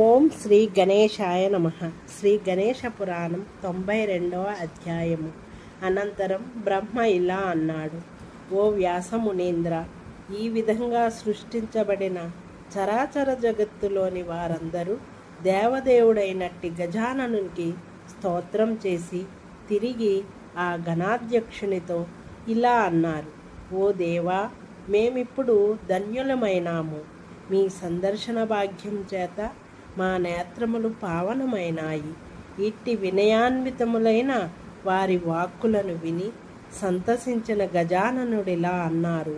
ఓం శ్రీ గణేశాయ నమః. శ్రీ గణేశ పురాణం 92వ అధ్యాయము. అనంతరం బ్రహ్మ ఇలా అన్నాడు: ఓ వ్యాసమునీంద్ర, ఈ విధంగా సృష్టించబడిన చరాచర జగత్తులోని వారందరూ దేవదేవుడైనట్టి గజాననునికి స్తోత్రం చేసి తిరిగి ఆ గణాధ్యక్షునితో ఇలా అన్నారు: ఓ దేవా, మేమిప్పుడు ధన్యులమైనాము. మీ సందర్శన భాగ్యం చేత మా నేత్రములు పావనమైనాయి. ఇట్టి వినయాన్వితములైన వారి వాక్కులను విని సంతసించిన గజాననుడిలా అన్నారు: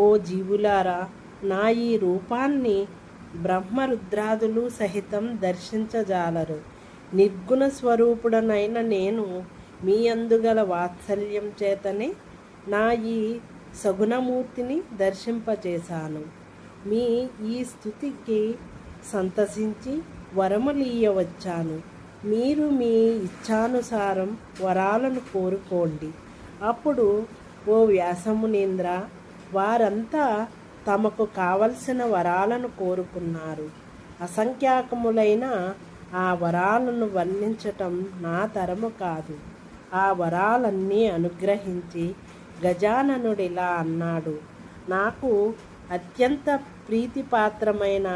ఓ జీవులారా, నా ఈ రూపాన్ని బ్రహ్మరుద్రాదులు సహితం దర్శించజాలరు. నిర్గుణ స్వరూపుడనైన నేను మీ అందుగల వాత్సల్యం చేతనే నా ఈ సగుణమూర్తిని దర్శింపచేశాను. మీ ఈ స్థుతికి సంతసించి వరములీయవచ్చాను. మీరు మీ ఇచ్ఛానుసారం వరాలను కోరుకోండి. అప్పుడు ఓ వ్యాసమునీంద్ర, వారంతా తమకు కావలసిన వరాలను కోరుకున్నారు. అసంఖ్యాకములైన ఆ వరాలను వర్ణించటం నా తరము కాదు. ఆ వరాలన్నీ అనుగ్రహించి గజాననుడిలా అన్నాడు: నాకు అత్యంత ప్రీతిపాత్రమైన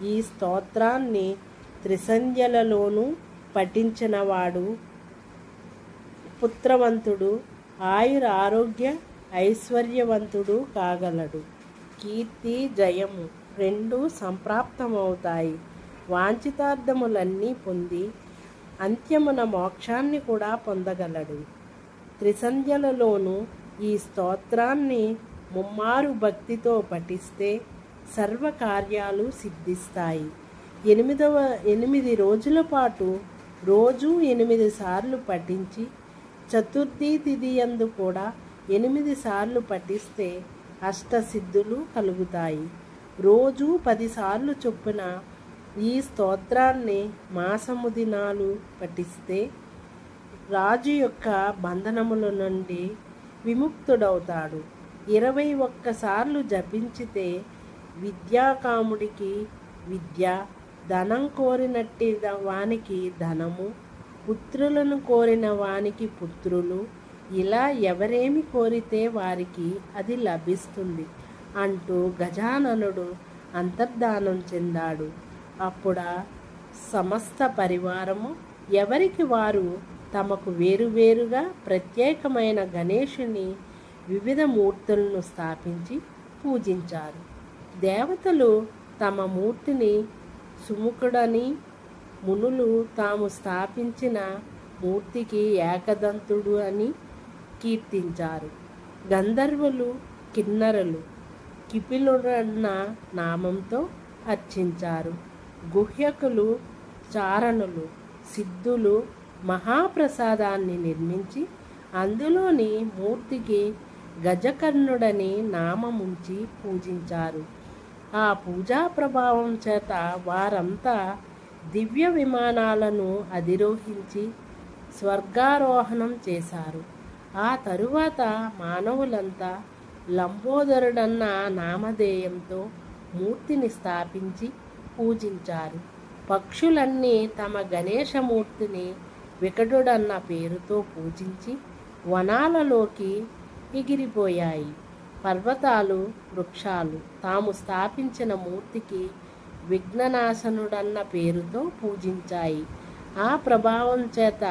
ఈ స్తోత్రాన్ని త్రిసంధ్యలలోనూ పఠించినవాడు పుత్రవంతుడు, ఆయురారోగ్య ఐశ్వర్యవంతుడు కాగలడు. కీర్తి జయము రెండూ సంప్రాప్తమవుతాయి. వాంఛితార్థములన్నీ పొంది అంత్యమున మోక్షాన్ని కూడా పొందగలడు. త్రిసంధ్యలలోనూ ఈ స్తోత్రాన్ని ముమ్మారు భక్తితో పఠిస్తే సర్వకార్యాలు సిద్ధిస్తాయి. 8 రోజుల పాటు రోజు 8 సార్లు పఠించి చతుర్థి తిథి యందు కూడా 8 సార్లు పఠిస్తే అష్టసిద్ధులు కలుగుతాయి. రోజు 10 సార్లు చొప్పున ఈ స్తోత్రాన్ని మాసము దినాలు పఠిస్తే రాజు యొక్క బంధనముల నుండి విముక్తుడవుతాడు. 21 సార్లు జపించితే విద్యాకాముడికి విద్య, ధనం కోరినట్టి వానికి ధనము, పుత్రులను కోరిన వానికి పుత్రులు, ఇలా ఎవరేమి కోరితే వారికి అది లభిస్తుంది అంటూ గజాననుడు అంతర్ధానం చెందాడు. అప్పుడా సమస్త పరివారము ఎవరికి వారు తమకు వేరువేరుగా ప్రత్యేకమైన గణేశుని వివిధ మూర్తులను స్థాపించి పూజించారు. దేవతలు తమ మూర్తిని సుముఖుడని, మునులు తాము స్థాపించిన మూర్తికి ఏకదంతుడు అని కీర్తించారు. గంధర్వులు, కిన్నరులు కిపిలుడన్న నామంతో అర్చించారు. గుహ్యకులు, చారణులు, సిద్ధులు మహాప్రసాదాన్ని నిర్మించి అందులోని మూర్తికి గజకర్ణుడని నామముంచి పూజించారు. ఆ పూజా ప్రభావం చేత వారంతా దివ్య విమానాలను అధిరోహించి స్వర్గారోహణం చేశారు. ఆ తరువాత మానవులంతా లంబోదరుడన్న నామధేయంతో మూర్తిని స్థాపించి పూజించారు. పక్షులన్నీ తమ గణేశమూర్తిని వికటుడన్న పేరుతో పూజించి వనాలలోకి ఎగిరిపోయాయి. పర్వతాలు, వృక్షాలు తాము స్థాపించిన మూర్తికి విఘ్ననాశనుడన్న పేరుతో పూజించాయి. ఆ ప్రభావం చేత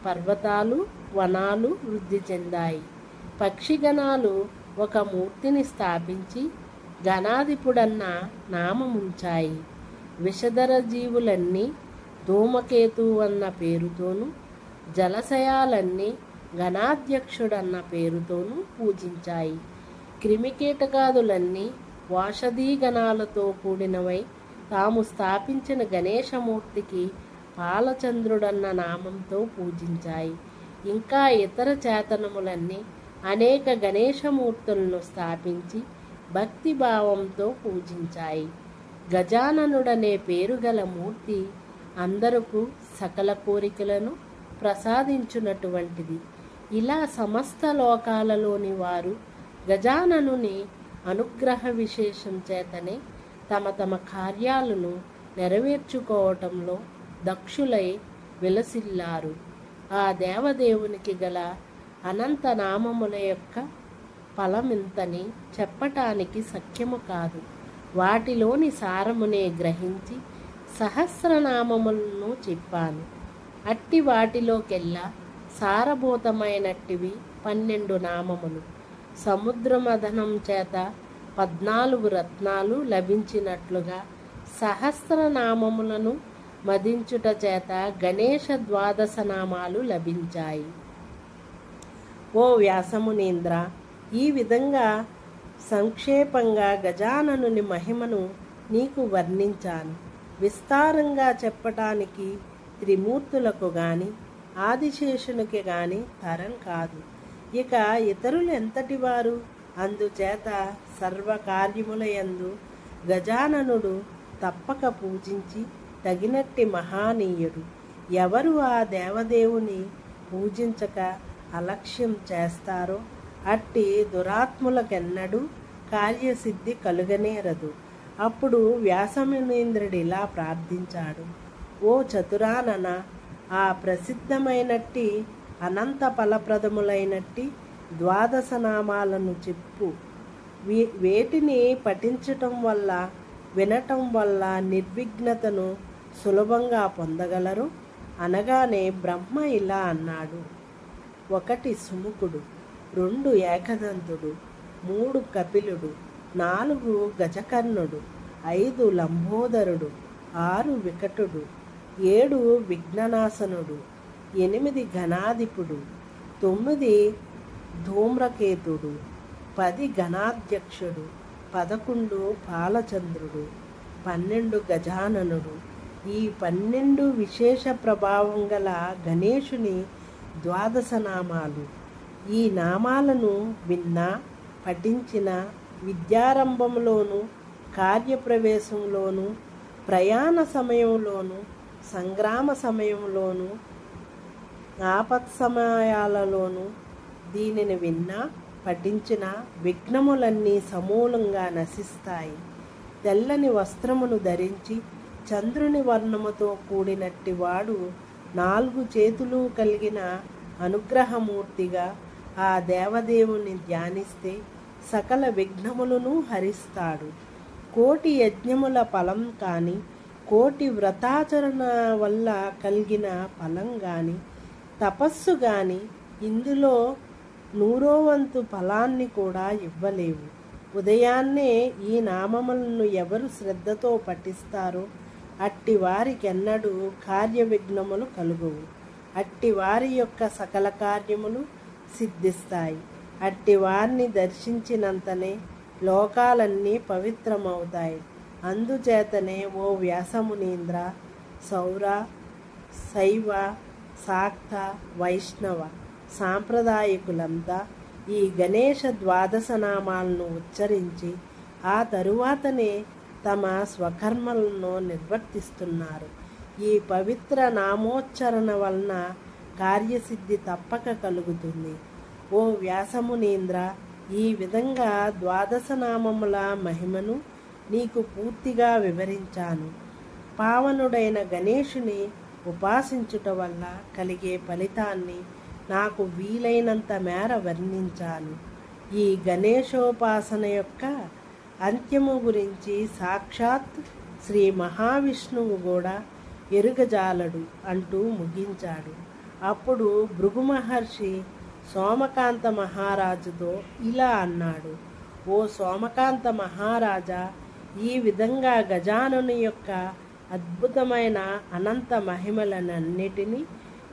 పర్వతాలు, వనాలు వృద్ధి చెందాయి. పక్షిగణాలు ఒక మూర్తిని స్థాపించి గణాధిపుడన్న నామముంచాయి. విషధర జీవులన్నీ ధూమకేతు అన్న పేరుతోనూ, జలశయాలన్నీ గణాధ్యక్షుడన్న పేరుతోనూ పూజించాయి. క్రిమికీటకాదులన్నీ వాషధీగణాలతో కూడినవై తాము స్థాపించిన గణేశమూర్తికి పాలచంద్రుడన్న నామంతో పూజించాయి. ఇంకా ఇతర చేతనములన్నీ అనేక గణేశమూర్తులను స్థాపించి భక్తిభావంతో పూజించాయి. గజాననుడనే పేరు గల మూర్తి అందరకు సకల కోరికలను ప్రసాదించున్నటువంటిది. ఇలా సమస్త లోకాలలోని వారు గజాననుని అనుగ్రహ విశేషం చేతనే తమ తమ కార్యాలను నెరవేర్చుకోవటంలో దక్షులై విలసిల్లారు. ఆ దేవదేవునికి గల అనంత నామముల యొక్క ఫలమింతని చెప్పటానికి సఖ్యము కాదు. వాటిలోని సారమునే గ్రహించి సహస్రనామములను చెప్పాను. అట్టి వాటిలోకెల్లా సారభూతమైనట్టివి 12 నామములు. సముద్రమథనం చేత 14 రత్నాలు లభించినట్లుగా సహస్రనామములను మదించుట చేత గణేశ 12 నామాలు లభించాయి. ఓ వ్యాసమునీంద్ర, ఈ విధంగా సంక్షేపంగా గజాననుని మహిమను నీకు వర్ణించాను. విస్తారంగా చెప్పటానికి త్రిమూర్తులకు గాని ఆదిశేషునికి గాని తరం కాదు. ఇక ఇతరులు ఎంతటివారు? అందుచేత సర్వకార్యములయందు గజాననుడు తప్పక పూజించి తగినట్టి మహానీయుడు. ఎవరు ఆ దేవదేవుని పూజించక అలక్ష్యం చేస్తారో అట్టి దురాత్ములకెన్నడూ కార్యసిద్ధి కలుగనేరదు. అప్పుడు వ్యాసమునీంద్రుడిలా ప్రార్థించాడు. ఓ చతురానన, ఆ ప్రసిద్ధమైనట్టి అనంత ఫలప్రదములైనట్టి 12 నామాలను చెప్పు. వేటిని పఠించటం వల్ల వినటం వల్ల నిర్విఘ్నతను సులభంగా పొందగలరు అనగానే బ్రహ్మ ఇలా అన్నాడు. 1 సుముఖుడు, 2 ఏకదంతుడు, 3 కపిలుడు, 4 గజకర్ణుడు, 5 లంబోదరుడు, 6 వికటుడు, 7 విఘ్ననాశనుడు, 8 ఘనాధిపుడు, 9 ధూమ్రకేతుడు, 10 గణాధ్యక్షుడు, 11 పాలచంద్రుడు, 12 గజాననుడు. ఈ 12 విశేష ప్రభావం గల గణేశుని 12 నామాలు. ఈ నామాలను విన్నా పఠించిన విద్యారంభంలోను, కార్యప్రవేశంలోను, ప్రయాణ సమయంలోను, సంగ్రామ సమయంలోను, ఆపత్సమయాలలోను దీనిని విన్నా పఠించిన విఘ్నములన్నీ సమూలంగా నశిస్తాయి. తెల్లని వస్త్రమును ధరించి చంద్రుని వర్ణముతో కూడినట్టి వాడు 4 చేతులు కలిగిన అనుగ్రహమూర్తిగా ఆ దేవదేవుని ధ్యానిస్తే సకల విఘ్నములను హరిస్తాడు. 1,000,000 యజ్ఞముల ఫలం కానీ, 1,000,000 వ్రతాచరణ వల్ల కలిగిన ఫలం కానీ, తపస్సు కానీ ఇందులో 100వ వంతు ఫలాన్ని కూడా ఇవ్వలేవు. ఉదయాన్నే ఈ నామములను ఎవరు శ్రద్ధతో పఠిస్తారో అట్టి వారికెన్నడూ కార్య విఘ్నములు కలుగువు. అట్టి వారి యొక్క సకల కార్యములు సిద్ధిస్తాయి. అట్టి వారిని దర్శించినంతనే లోకాలన్నీ పవిత్రమవుతాయి. అందుచేతనే ఓ వ్యాసమునీంద్ర, సౌర, శైవ, శాక్త, వైష్ణవ సాంప్రదాయకులంతా ఈ గణేశ 12 నామాలను ఉచ్చరించి ఆ తరువాతనే తమ స్వకర్మలను నిర్వర్తిస్తున్నారు. ఈ పవిత్ర నామోచ్చరణ వలన కార్యసిద్ధి తప్పక కలుగుతుంది. ఓ వ్యాసమునీంద్ర, ఈ విధంగా 12 నామముల మహిమను నీకు పూర్తిగా వివరించాను. పావనుడైన గణేశుని ఉపాసించుట వల్ల కలిగే ఫలితాన్ని నాకు వీలైనంత మేర వర్ణించాను. ఈ గణేశోపాసన యొక్క అంత్యము గురించి సాక్షాత్ శ్రీ మహావిష్ణువు కూడా ఎరుగజాలడు అంటూ ముగించాడు. అప్పుడు భృగు మహర్షి సోమకాంత మహారాజుతో ఇలా అన్నాడు. ఓ సోమకాంత మహారాజా, ఈ విధంగా గజానను యొక్క అద్భుతమైన అనంత మహిమలనన్నిటినీ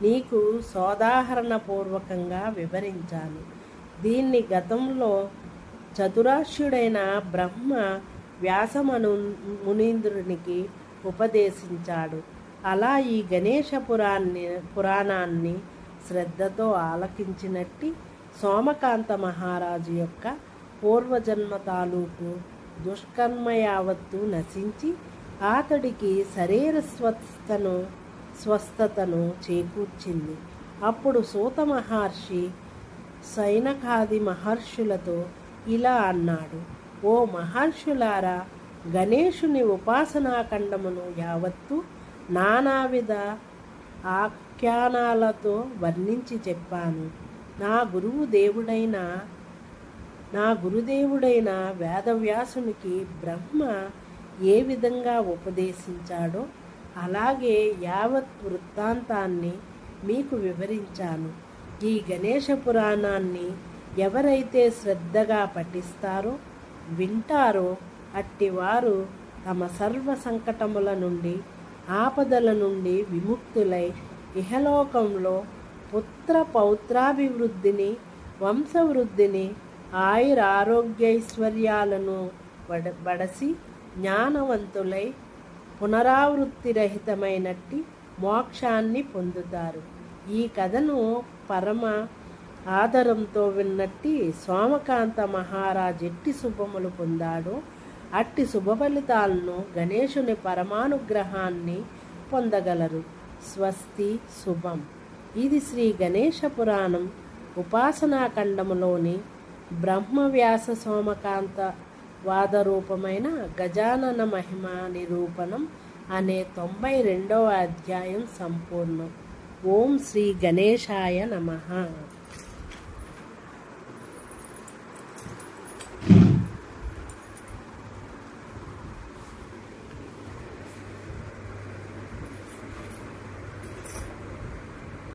నీకు సోదాహరణపూర్వకంగా వివరించాను. దీన్ని గతంలో చతురాశ్యుడైన బ్రహ్మ వ్యాసమను మునీంద్రునికి ఉపదేశించాడు. అలా ఈ గణేశ పురాణాన్ని శ్రద్ధతో ఆలకించినట్టి సోమకాంత మహారాజు యొక్క పూర్వజన్మ తాలూకు దుష్కర్మ యావత్తు నశించి అతడికి శరీర స్వస్థతను చేకూర్చింది. అప్పుడు సూత మహర్షి సైనకాది మహర్షులతో ఇలా అన్నాడు. ఓ మహర్షులారా, గణేశుని ఉపాసనాఖండమును యావత్తు నానావిధ ఆఖ్యానాలతో వర్ణించి చెప్పాను. నా గురుదేవుడైన వేదవ్యాసునికి బ్రహ్మ ఏ విధంగా ఉపదేశించాడో అలాగే యావత్ వృత్తాంతాన్ని మీకు వివరించాను. ఈ గణేశ పురాణాన్ని ఎవరైతే శ్రద్ధగా పఠిస్తారో వింటారో అట్టివారు తమ సర్వ సంకటముల నుండి ఆపదల నుండి విముక్తులై ఇహలోకంలో పుత్ర పౌత్రాభివృద్ధిని వంశవృద్ధిని ఆయురారోగ్యైశ్వర్యాలను బడసి జ్ఞానవంతులై పునరావృత్తిరహితమైనట్టి మోక్షాన్ని పొందుతారు. ఈ కథను పరమ ఆదరంతో విన్నట్టి సోమకాంత మహారాజ్ ఎట్టి శుభములు పొందాడో అట్టి శుభ ఫలితాలను గణేశుని పరమానుగ్రహాన్ని పొందగలరు. స్వస్తి శుభం. ఇది శ్రీ గణేశ పురాణం ఉపాసనాఖండములోని బ్రహ్మవ్యాస సోమకాంత వాదరూపమైన గజానన మహిమ నిరూపణం అనే 92వ అధ్యాయం సంపూర్ణం. ఓం శ్రీ గణేశాయ నమః.